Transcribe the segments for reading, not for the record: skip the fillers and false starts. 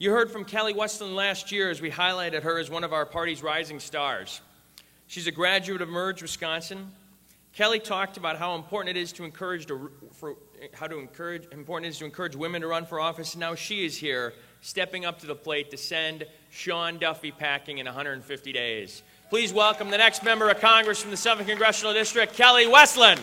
You heard from Kelly Westland last year as we highlighted her as one of our party's rising stars. She's a graduate of Merge, Wisconsin. Kelly talked about how important it is to encourage women to run for office, and now she is here, stepping up to the plate to send Sean Duffy packing in 150 days. Please welcome the next member of Congress from the 7th Congressional District, Kelly Westland.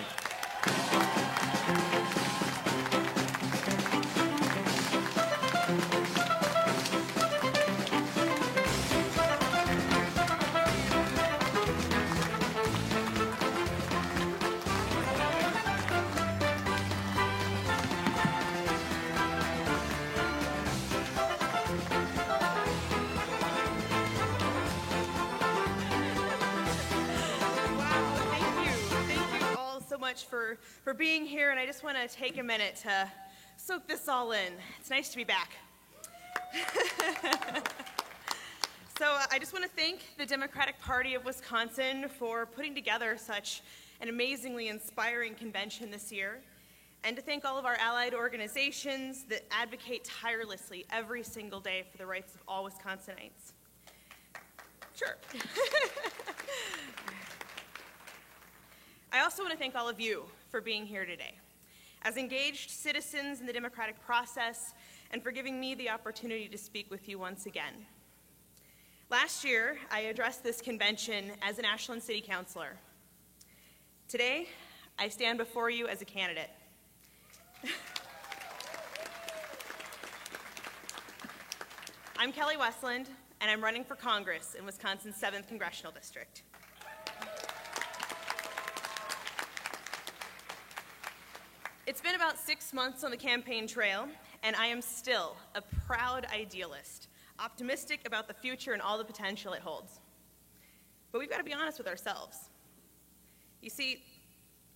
For being here, and I just want to take a minute to soak this all in. It's nice to be back. So I just want to thank the Democratic Party of Wisconsin for putting together such an amazingly inspiring convention this year, and to thank all of our allied organizations that advocate tirelessly every single day for the rights of all Wisconsinites. Sure. I also want to thank all of you for being here today, as engaged citizens in the democratic process, and for giving me the opportunity to speak with you once again. Last year, I addressed this convention as an Ashland City Councilor. Today, I stand before you as a candidate. I'm Kelly Westland, and I'm running for Congress in Wisconsin's 7th Congressional District. It's been about 6 months on the campaign trail, and I am still a proud idealist, optimistic about the future and all the potential it holds. But we've got to be honest with ourselves. You see,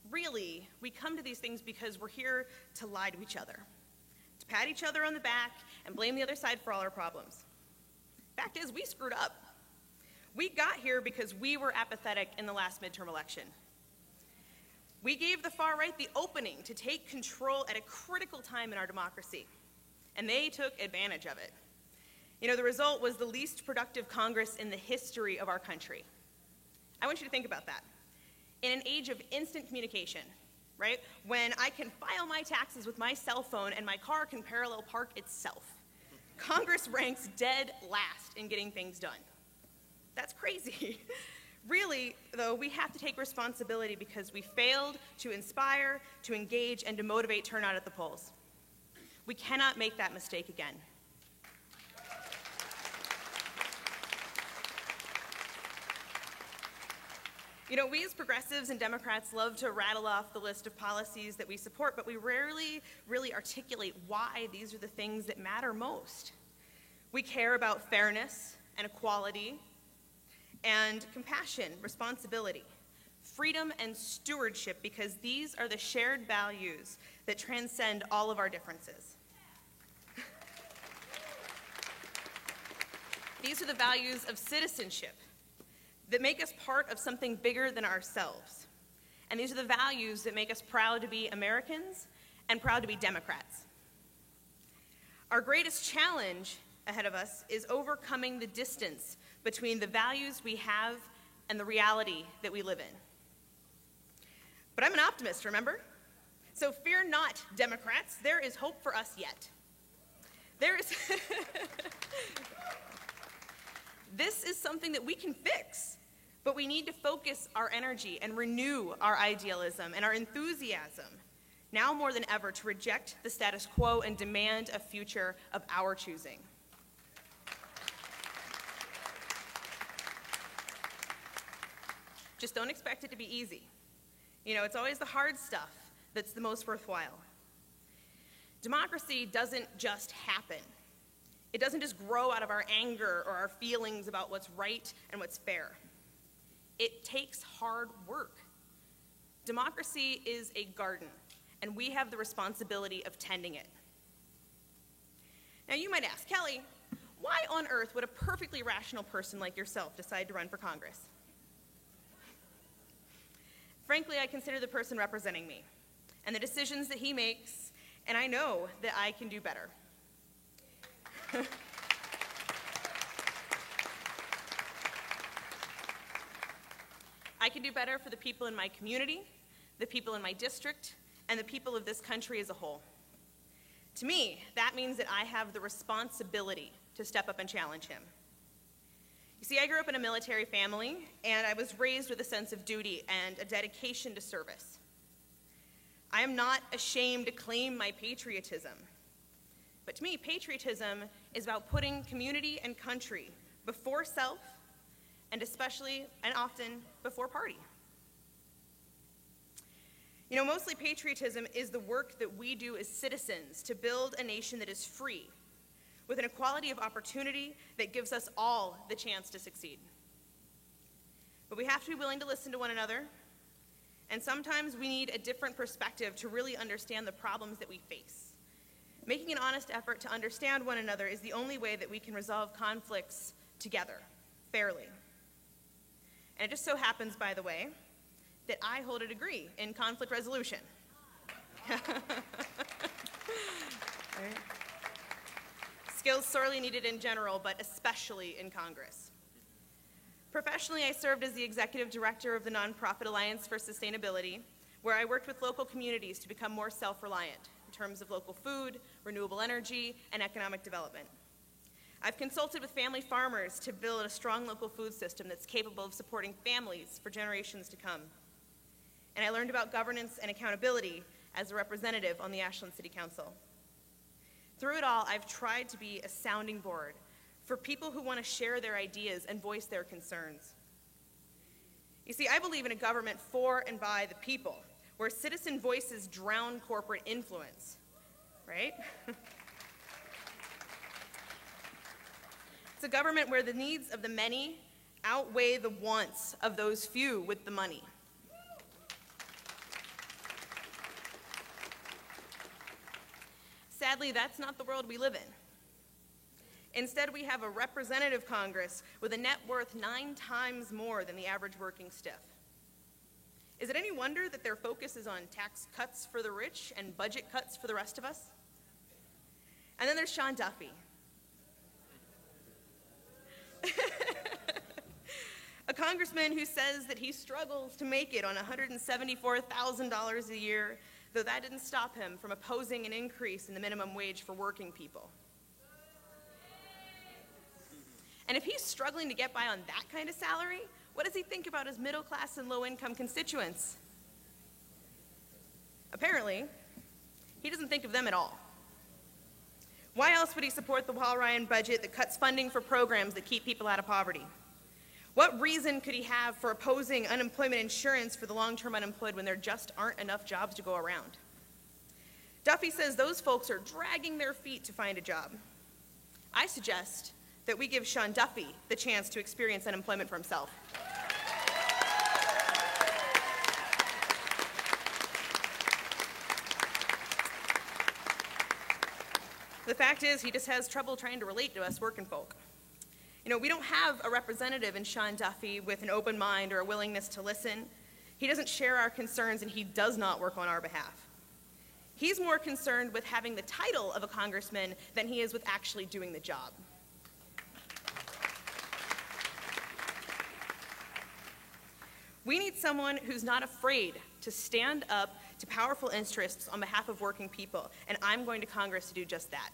really, we come to these things because we're here to lie to each other, to pat each other on the back and blame the other side for all our problems. Fact is, we screwed up. We got here because we were apathetic in the last midterm election. We gave the far right the opening to take control at a critical time in our democracy, and they took advantage of it. You know, the result was the least productive Congress in the history of our country. I want you to think about that. In an age of instant communication, right, when I can file my taxes with my cell phone and my car can parallel park itself, Congress ranks dead last in getting things done. That's crazy. Really, though, we have to take responsibility because we failed to inspire, to engage, and to motivate turnout at the polls. We cannot make that mistake again. You know, we as progressives and Democrats love to rattle off the list of policies that we support, but we rarely really articulate why these are the things that matter most. We care about fairness and equality, and compassion, responsibility, freedom, and stewardship, because these are the shared values that transcend all of our differences. These are the values of citizenship that make us part of something bigger than ourselves. And these are the values that make us proud to be Americans and proud to be Democrats. Our greatest challenge ahead of us is overcoming the distance between the values we have and the reality that we live in. But I'm an optimist, remember? So fear not, Democrats, there is hope for us yet. This is something that we can fix, but we need to focus our energy and renew our idealism and our enthusiasm, now more than ever, to reject the status quo and demand a future of our choosing. Just don't expect it to be easy. You know, it's always the hard stuff that's the most worthwhile. Democracy doesn't just happen. It doesn't just grow out of our anger or our feelings about what's right and what's fair. It takes hard work. Democracy is a garden, and we have the responsibility of tending it. Now you might ask, Kelly, why on earth would a perfectly rational person like yourself decide to run for Congress? Frankly, I consider the person representing me and the decisions that he makes, and I know that I can do better. can do better for the people in my community, the people in my district, and the people of this country as a whole. To me, that means that I have the responsibility to step up and challenge him. You see, I grew up in a military family, and I was raised with a sense of duty and a dedication to service. I am not ashamed to claim my patriotism. But to me, patriotism is about putting community and country before self, and especially and often before party. You know, mostly patriotism is the work that we do as citizens to build a nation that is free, with an equality of opportunity that gives us all the chance to succeed. But we have to be willing to listen to one another, and sometimes we need a different perspective to really understand the problems that we face. Making an honest effort to understand one another is the only way that we can resolve conflicts together, fairly. And it just so happens, by the way, that I hold a degree in conflict resolution. Skills sorely needed in general, but especially in Congress. Professionally, I served as the executive director of the Nonprofit Alliance for Sustainability, where I worked with local communities to become more self-reliant in terms of local food, renewable energy, and economic development. I've consulted with family farmers to build a strong local food system that's capable of supporting families for generations to come. And I learned about governance and accountability as a representative on the Ashland City Council. Through it all, I've tried to be a sounding board for people who want to share their ideas and voice their concerns. You see, I believe in a government for and by the people, where citizen voices drown corporate influence, right? It's a government where the needs of the many outweigh the wants of those few with the money. Sadly, that's not the world we live in. Instead, we have a representative Congress with a net worth 9 times more than the average working stiff. Is it any wonder that their focus is on tax cuts for the rich and budget cuts for the rest of us? And then there's Sean Duffy. A congressman who says that he struggles to make it on $174,000 a year, though that didn't stop him from opposing an increase in the minimum wage for working people. And if he's struggling to get by on that kind of salary, what does he think about his middle-class and low-income constituents? Apparently, he doesn't think of them at all. Why else would he support the Paul Ryan budget that cuts funding for programs that keep people out of poverty? What reason could he have for opposing unemployment insurance for the long-term unemployed when there just aren't enough jobs to go around? Duffy says those folks are dragging their feet to find a job. I suggest that we give Sean Duffy the chance to experience unemployment for himself. The fact is, he just has trouble trying to relate to us working folk. You know, we don't have a representative in Sean Duffy with an open mind or a willingness to listen. He doesn't share our concerns, and he does not work on our behalf. He's more concerned with having the title of a congressman than he is with actually doing the job. We need someone who's not afraid to stand up to powerful interests on behalf of working people, and I'm going to Congress to do just that.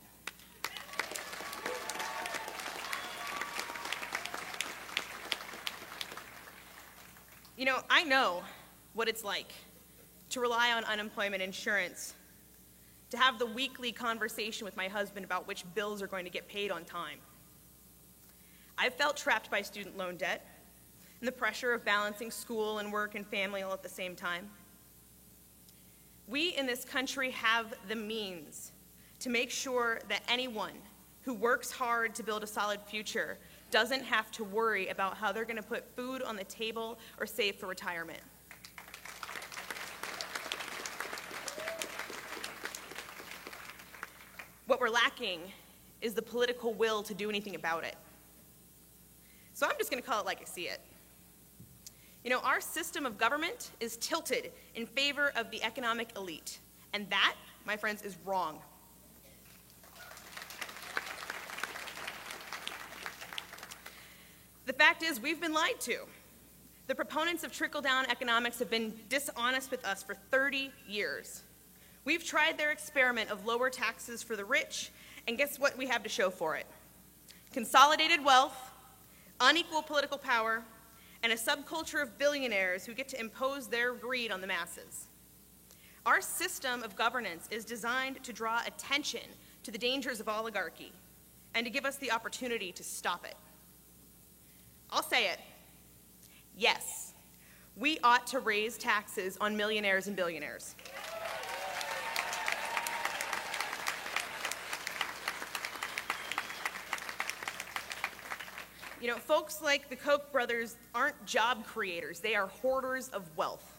You know, I know what it's like to rely on unemployment insurance, to have the weekly conversation with my husband about which bills are going to get paid on time. I've felt trapped by student loan debt and the pressure of balancing school and work and family all at the same time. We in this country have the means to make sure that anyone who works hard to build a solid future doesn't have to worry about how they're going to put food on the table or save for retirement. What we're lacking is the political will to do anything about it. So I'm just going to call it like I see it. You know, our system of government is tilted in favor of the economic elite, and that, my friends, is wrong. The fact is, we've been lied to. The proponents of trickle-down economics have been dishonest with us for 30 years. We've tried their experiment of lower taxes for the rich, and guess what we have to show for it? Consolidated wealth, unequal political power, and a subculture of billionaires who get to impose their greed on the masses. Our system of governance is designed to draw attention to the dangers of oligarchy and to give us the opportunity to stop it. I'll say it. Yes, we ought to raise taxes on millionaires and billionaires. You know, folks like the Koch brothers aren't job creators. They are hoarders of wealth.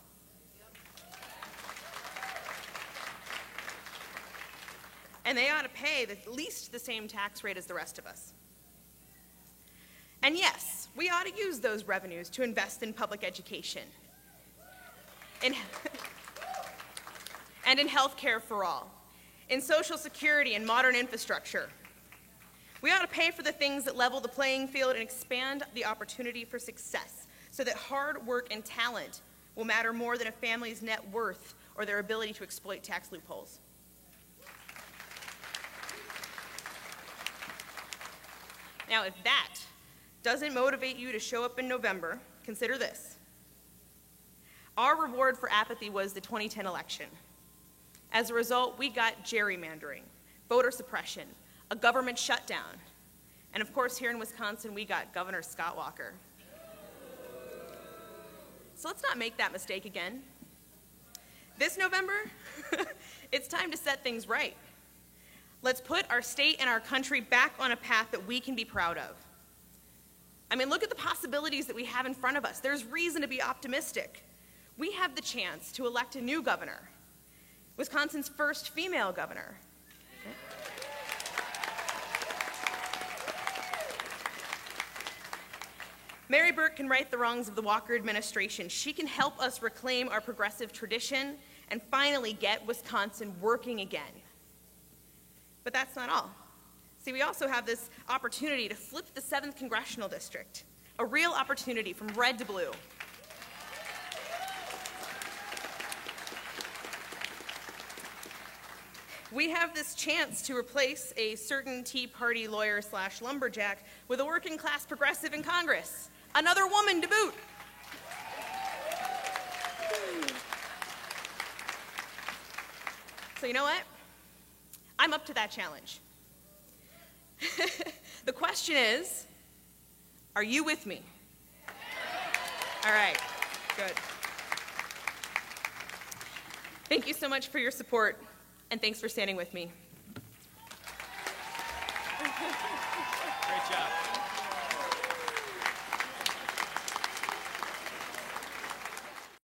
And they ought to pay at least the same tax rate as the rest of us. And yes, we ought to use those revenues to invest in public education and in health care for all, in Social Security and modern infrastructure. We ought to pay for the things that level the playing field and expand the opportunity for success so that hard work and talent will matter more than a family's net worth or their ability to exploit tax loopholes. Now, if that doesn't motivate you to show up in November, consider this. Our reward for apathy was the 2010 election. As a result, we got gerrymandering, voter suppression, a government shutdown, and of course, here in Wisconsin, we got Governor Scott Walker. So let's not make that mistake again. This November, it's time to set things right. Let's put our state and our country back on a path that we can be proud of. I mean, look at the possibilities that we have in front of us. There's reason to be optimistic. We have the chance to elect a new governor, Wisconsin's first female governor. Okay. Mary Burke can right the wrongs of the Walker administration. She can help us reclaim our progressive tradition and finally get Wisconsin working again. But that's not all. See, we also have this opportunity to flip the 7th Congressional District, a real opportunity from red to blue. We have this chance to replace a certain Tea Party lawyer / lumberjack with a working class progressive in Congress, another woman to boot. So you know what? I'm up to that challenge. The question is, are you with me? All right, good. Thank you so much for your support, and thanks for standing with me. Great job.